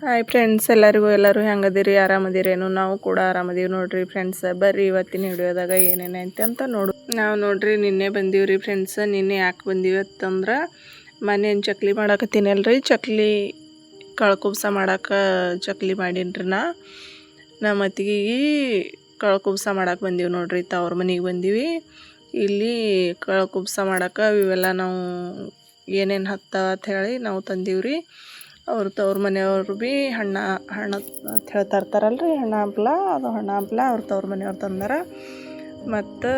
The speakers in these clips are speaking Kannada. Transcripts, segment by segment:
ಹಾಯ್ ಫ್ರೆಂಡ್ಸ್, ಎಲ್ಲರೂ ಹೆಂಗದಿರಿ? ಆರಾಮದಿರೇನು? ನಾವು ಕೂಡ ಆರಾಮದೀವಿ ನೋಡ್ರಿ ಫ್ರೆಂಡ್ಸ್. ಬರ್ರಿ ಇವತ್ತಿನ ವಿಡಿಯೋದಾಗ ಏನೇನೈತೆ ಅಂತ ನಾವು ನೋಡ್ರಿ ನಿನ್ನೆ ಬಂದೀವ್ರಿ ಫ್ರೆಂಡ್ಸ್. ನಿನ್ನೆ ಯಾಕೆ ಬಂದೀವಿ ಅಂತಂದ್ರೆ ಮನೇನು ಚಕ್ಲಿ ಮಾಡಾಕತ್ತೀನಲ್ರಿ, ಚಕ್ಲಿ ಕಳ್ಕುಬ್ಸ ಮಾಡಕ್ಕೆ ಚಕ್ಲಿ ಮಾಡೀನ್ರಿ. ನಮ್ಮ ಅತ್ತಿಗೆ ಕಳ್ಕುಬ್ಸ ಮಾಡಕ್ಕೆ ಬಂದೀವಿ ನೋಡ್ರಿ. ತವ್ರ ಮನೆಗೆ ಬಂದೀವಿ. ಇಲ್ಲಿ ಕಳ್ಕುಬ್ಸ ಮಾಡಕ್ಕೆ ಇವೆಲ್ಲ ನಾವು ಏನೇನು ಹತ್ತ ಅಂತ ಹೇಳಿ ನಾವು ತಂದೀವ್ರಿ. ಅವ್ರ ಮನೆಯವ್ರು ಭೀ ಹಣ್ಣು ಅಂತ ಹೇಳಿ ತರ್ತಾರಲ್ರಿ, ಹಣ್ಣು ಹಂಪ್ಲ. ಅದು ಹಣ್ಣು ಹಂಪ್ಲ ತವ್ರ ಮನೆಯವ್ರು ತಂದಾರ. ಮತ್ತು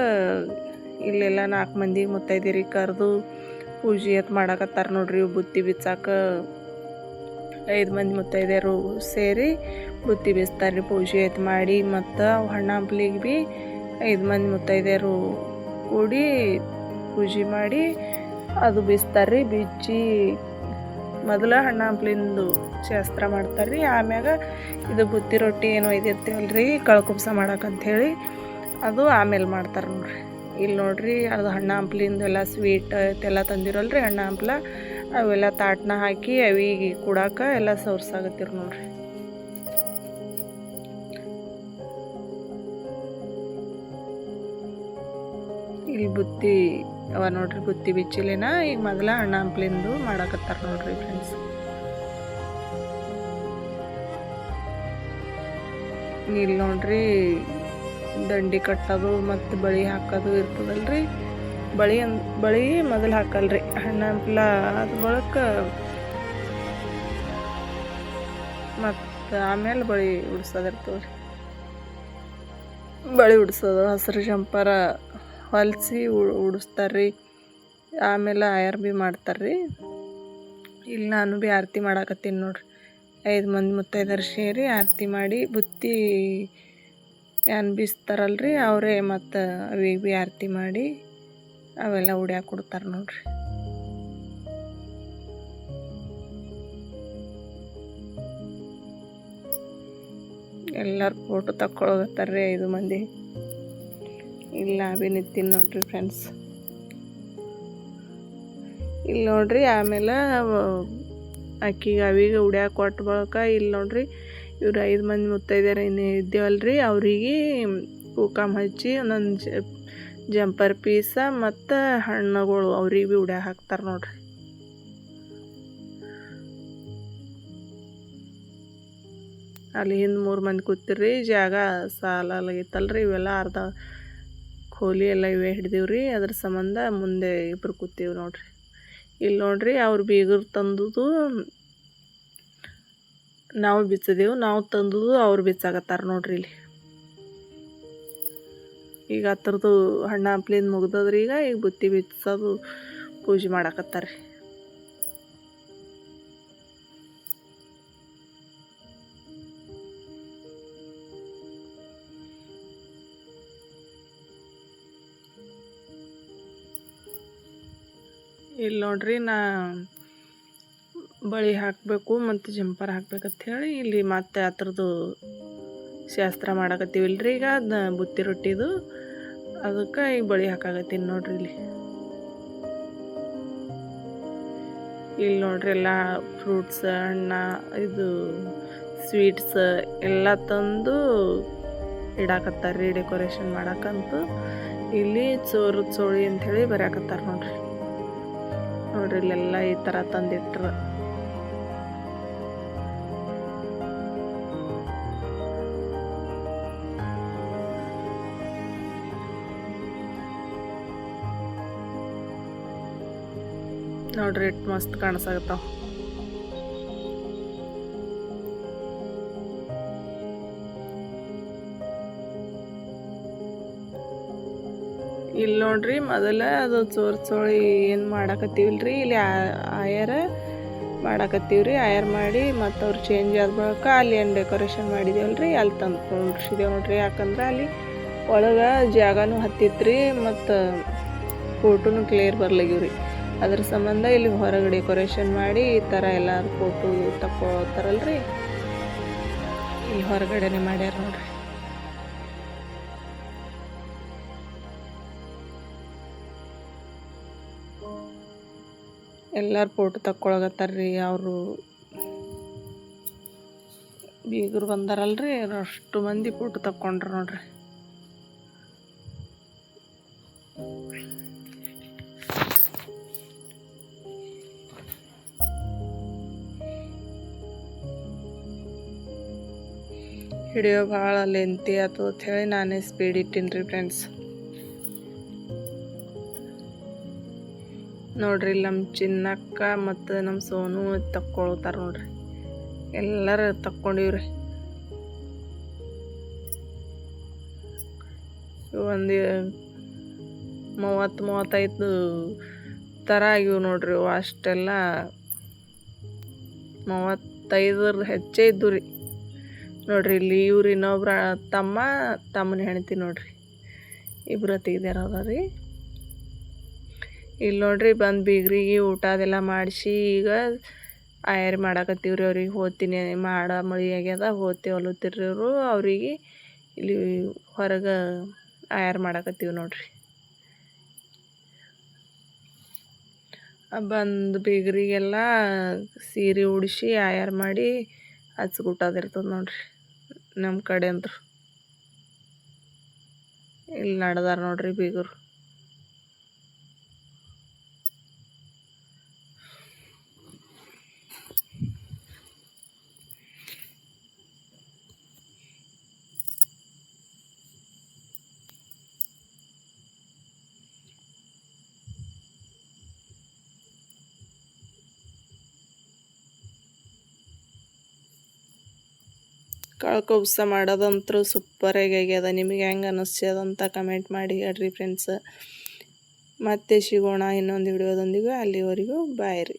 ಇಲ್ಲೆಲ್ಲ 4 ಮಂದಿ ಮುತ್ತೈದೆರಿ ಕರೆದು ಪೂಜೆ ಮಾಡಾಕತ್ತಾರ ನೋಡ್ರಿ. ಬುತ್ತಿ ಬಿಚ್ಚಾಕ 5 ಮಂದಿ ಮುತ್ತೈದೆಯರು ಸೇರಿ ಬುತ್ತಿ ಬೀಸ್ತಾರ್ರಿ. ಪೂಜೆ ಮಾಡಿ ಮತ್ತು ಹಣ್ಣು ಹಂಪ್ಲಿಗೆ ಭೀ 5 ಮಂದಿ ಮುತ್ತೈದೆಯರು ಕೂಡಿ ಪೂಜೆ ಮಾಡಿ ಅದು ಬೀಸ್ತಾರ್ರಿ. ಬಿಚ್ಚಿ ಮೊದಲ ಹಣ್ಣು ಹಂಪ್ಲಿಂದು ಶಾಸ್ತ್ರ ಮಾಡ್ತಾರ್ರಿ. ಆಮ್ಯಾಗ ಇದು ಬುತ್ತಿ ರೊಟ್ಟಿ ಏನೋ ಇದಿರ್ತೀವಲ್ರಿ ಕಳ್ಕುಬ್ಸ ಮಾಡಕ್ಕಂಥೇಳಿ, ಅದು ಆಮೇಲೆ ಮಾಡ್ತಾರೆ ನೋಡ್ರಿ. ಇಲ್ಲಿ ನೋಡ್ರಿ ಅದು ಹಣ್ಣು ಹಂಪ್ಲಿಂದು ಎಲ್ಲ ಸ್ವೀಟ್ ಎಲ್ಲ ತಂದಿರಲ್ರಿ ಹಣ್ಣು ಹಂಪ್ಲ, ಅವೆಲ್ಲ ತಾಟ್ನ ಹಾಕಿ ಅವಿಗೆ ಕುಡಾಕ ಎಲ್ಲ ಸೋರ್ಸಾಗತ್ತೀರಿ ನೋಡ್ರಿ. ಇಲ್ಲಿ ಬುತ್ತಿ ಅವ ನೋಡ್ರಿ, ಬುತ್ತಿ ಬಿಚ್ಚಿಲಿನ ಈಗ ಮೊದಲ ಹಣ್ಣು ಹಂಪ್ಲಿಂದು ಮಾಡಾಕತ್ತಾರ ನೋಡ್ರಿ ಫ್ರೆಂಡ್ಸ್. ಇಲ್ಲಿ ನೋಡ್ರಿ ದಂಡಿ ಕಟ್ಟೋದು ಮತ್ತು ಬಳಿ ಹಾಕೋದು ಇರ್ತದಲ್ರಿ. ಬಳಿ ಮೊದಲು ಹಾಕಲ್ರಿ, ಹಣ್ಣು ಹಂಪ್ಲ ಅದು ಬಳಕ ಮತ್ತು ಆಮೇಲೆ ಬಳಿ ಉಡ್ಸೋದಿರ್ತವ್ರಿ. ಬಳಿ ಉಡ್ಸೋದು ಹಸಿರು ಜಂಪರ ಹೊಲಿಸಿ ಉಡಿಸ್ತಾರ್ರಿ. ಆಮೇಲೆ ಆಯರ್ ಭೀ ಮಾಡ್ತಾರ್ರಿ. ಇಲ್ಲಿ ನಾನು ಭೀ ಆರತಿ ಮಾಡಾಕತ್ತೀನಿ ನೋಡ್ರಿ. 5 ಮಂದಿ ಮುತ್ತೈದೆಯರು ಸೇರಿ ಆರತಿ ಮಾಡಿ ಬುತ್ತಿ ಏನು ಬೀಸ್ತಾರಲ್ರಿ ಅವರೇ ಮತ್ತು ಅವಿಗೆ ಭೀ ಆರತಿ ಮಾಡಿ ಅವೆಲ್ಲ ಉಡ್ಯಾಕೆ ಕೊಡ್ತಾರೆ ನೋಡ್ರಿ. ಎಲ್ಲರೂ ಫೋಟೋ ತಕ್ಕೊಳಗತ್ತಾರ್ರಿ 5 ಮಂದಿ. ಇಲ್ಲ ಭೀ ನಿಂತೀನಿ ನೋಡ್ರಿ ಫ್ರೆಂಡ್ಸ್. ಇಲ್ಲಿ ನೋಡ್ರಿ ಆಮೇಲೆ ಅಕ್ಕಿಗೆ ಅವಿಗೆ ಉಡ್ಯಾಕೆ ಕೊಟ್ಟು ಬಳಕ ಇಲ್ಲಿ ನೋಡ್ರಿ ಇವ್ರು 5 ಮಂದಿ ಮುತ್ತೈದೆಯರು ಏನು ಇದ್ದೇವಲ್ರಿ ಅವ್ರಿಗೆ ಕುಂಕುಮ ಹಚ್ಚಿ ಒಂದೊಂದು ಜಂಪರ್ ಪೀಸ ಮತ್ತು ಹಣ್ಣುಗಳು ಅವ್ರಿಗೆ ಭೀ ಉಡ್ಯಾಕೆ ಹಾಕ್ತಾರೆ ನೋಡ್ರಿ. ಅಲ್ಲಿ ಹಿಂದೆ 3 ಮಂದಿ ಕೂತಿರ್ರಿ, ಜಾಗ ಸಾಲಾಗಿತ್ತಲ್ರಿ. ಇವೆಲ್ಲ ಅರ್ಧ ಕೋಲಿ ಎಲ್ಲ ಇವೇ ಹಿಡ್ದೀವ್ರಿ, ಅದ್ರ ಸಂಬಂಧ ಮುಂದೆ ಇಬ್ರು ಕೂತೀವಿ ನೋಡ್ರಿ. ಇಲ್ಲಿ ನೋಡ್ರಿ ಅವ್ರು ಬೀಗರು ತಂದುದು ನಾವು ಬಿಚ್ಚಿದೆವು, ನಾವು ತಂದುದು ಅವ್ರು ಬಿಚ್ಚಾಕತ್ತಾರ ನೋಡ್ರಿ. ಇಲ್ಲಿ ಈಗ ಹತ್ರದ್ದು ಹಣ್ಣು ಹಂಪ್ಲಿಂದ ಮುಗ್ದದ್ರಿ. ಈಗ ಬುತ್ತಿ ಬಿಚ್ಚೋದು ಪೂಜೆ ಮಾಡಾಕತ್ತಾರ್ರಿ. ಇಲ್ಲಿ ನೋಡ್ರಿ ನಾ ಬಳಿ ಹಾಕಬೇಕು ಮತ್ತು ಜಂಪರ್ ಹಾಕ್ಬೇಕಂತ ಹೇಳಿ ಇಲ್ಲಿ ಮತ್ತೆ ಆ ಥರದ್ದು ಶಾಸ್ತ್ರ ಮಾಡಾಕತ್ತೀವಿಲ್ರಿ. ಈಗ ಬುತ್ತಿ ರೊಟ್ಟಿದು ಅದಕ್ಕೆ ಈಗ ಬಳಿ ಹಾಕಾಕತ್ತೀನಿ ನೋಡ್ರಿ. ಇಲ್ಲಿ ನೋಡ್ರಿ ಎಲ್ಲ ಫ್ರೂಟ್ಸ್, ಹಣ್ಣು, ಇದು ಸ್ವೀಟ್ಸ್ ಎಲ್ಲ ತಂದು ಇಡಾಕತ್ತಾರ್ರಿ ಡೆಕೋರೇಷನ್ ಮಾಡಕ್ಕಂತೂ. ಇಲ್ಲಿ ಚೋಳಿ ಅಂಥೇಳಿ ಬರೆಯಾಕತ್ತಾರ ನೋಡ್ರಿ. ಇಲ್ಲೆಲ್ಲ ಈ ಥರ ತಂದಿಟ್ರ ನೋಡ್ರಿ ಎಷ್ಟು ಮಸ್ತ್ ಕಾಣಿಸಾಗತ್ತಾವ. ಇಲ್ಲಿ ನೋಡ್ರಿ ಮೊದಲ ಅದು ಚೋಳಿ ಏನು ಮಾಡಾಕತ್ತೀವಲ್ರಿ, ಇಲ್ಲಿ ಆಯರ್ ಮಾಡಾಕತ್ತೀವ್ರಿ. ಆಯರ್ ಮಾಡಿ ಮತ್ತು ಅವ್ರು ಚೇಂಜ್ ಆದ ಬಳಿಕ ಅಲ್ಲಿ ಏನು ಡೆಕೋರೇಷನ್ ಮಾಡಿದೇವಲ್ರಿ ಅಲ್ಲಿ ತಂದು ಕುಂಡ್ರಿಸಿದೇವು ನೋಡ್ರಿ. ಯಾಕಂದ್ರೆ ಅಲ್ಲಿ ಒಳಗೆ ಜಾಗನೂ ಹತ್ತಿತ್ರಿ ಮತ್ತು ಫೋಟೋನು ಕ್ಲಿಯರ್ ಬರ್ಲಾಗಿವ್ರಿ. ಅದ್ರ ಸಂಬಂಧ ಇಲ್ಲಿ ಹೊರಗೆ ಡೆಕೋರೇಷನ್ ಮಾಡಿ ಈ ಥರ ಎಲ್ಲರೂ ಫೋಟೋ ತಕ್ಕೊತಾರಲ್ರಿ, ಇಲ್ಲಿ ಹೊರಗಡೆನೆ ಮಾಡ್ಯಾರ ನೋಡ್ರಿ. ಎಲ್ಲರೂ ಫೋಟೋ ತಕ್ಕೊಳಗತ್ತಾರ್ರಿ. ಅವರು ಬೀಗರು ಬಂದಾರಲ್ರಿ ಅಷ್ಟು ಮಂದಿ ಫೋಟೋ ತಕ್ಕೊಂಡ್ರು ನೋಡ್ರಿ. ವಿಡಿಯೋ ಭಾಳ ಲೆಂತಿ ಆಯ್ತು ಅಂತ ಹೇಳಿ ನಾನೇ ಸ್ಪೀಡ್ ಇಟ್ಟೀನಿ ರೀ ಫ್ರೆಂಡ್ಸ್. ನೋಡ್ರಿ ನಮ್ಮ ಚಿನ್ನಕ್ಕ ಮತ್ತು ನಮ್ಮ ಸೋನು ತಕ್ಕೊಳ್ತಾರೆ ನೋಡ್ರಿ. ಎಲ್ಲರೂ ತಕ್ಕೊಂಡಿವ್ರಿ. ಒಂದು 30-35 ಥರ ಆಗಿವು ನೋಡ್ರಿ. ಅಷ್ಟೆಲ್ಲ 35 ಹೆಚ್ಚೇ ಇದ್ದು ರೀ. ನೋಡ್ರಿ ಇಲ್ಲಿ ಇವ್ರು ಇನ್ನೊಬ್ರ ತಮ್ಮನ ಹೆಣ್ತಿ ನೋಡ್ರಿ, ಇಬ್ಬರು ತೆಗ್ದಾರದ ರೀ. ಇಲ್ಲಿ ನೋಡ್ರಿ ಬಂದು ಬೀಗ್ರಿಗೆ ಊಟ ಅದೆಲ್ಲ ಮಾಡಿಸಿ ಈಗ ಆಯರ್ ಮಾಡಾಕತ್ತೀವ್ರಿ. ಅವ್ರಿಗೆ ಹೋಗ್ತೀನಿ ಮಳಿ ಆಗ್ಯದ ಹೋಗ್ತೀವಿ ಹೊಲುತ್ತಿರ್ರಿ ಅವರು. ಅವ್ರಿಗೆ ಇಲ್ಲಿ ಹೊರಗೆ ಆಯರ್ ಮಾಡಾಕತ್ತೀವಿ ನೋಡ್ರಿ. ಬಂದು ಬೀಗರಿಗೆಲ್ಲ ಸೀರೆ ಉಡಿಸಿ ಆಯರ್ ಮಾಡಿ ಹಚ್ಗುಟ್ಟೋದಿರ್ತದೆ ನೋಡ್ರಿ ನಮ್ಮ ಕಡೆ ಅಂದ್ರು. ಇಲ್ಲಿ ನಡೆದಾರ ನೋಡ್ರಿ ಬೀಗರು. ಕಳ್ಕ ಉತ್ಸವ ಮಾಡೋದಂತೂ ಸೂಪರಾಗಿ ಆಗ್ಯದ. ನಿಮಗೆ ಹೆಂಗೆ ಅನ್ನಿಸ್ಯದಂತ ಕಮೆಂಟ್ ಮಾಡಿ ಹೇಳ್ರಿ ಫ್ರೆಂಡ್ಸ್. ಮತ್ತೆ ಸಿಗೋಣ ಇನ್ನೊಂದು ವಿಡಿಯೋದೊಂದಿಗೆ. ಅಲ್ಲಿವರೆಗೂ ಬಾಯ್ ರೀ.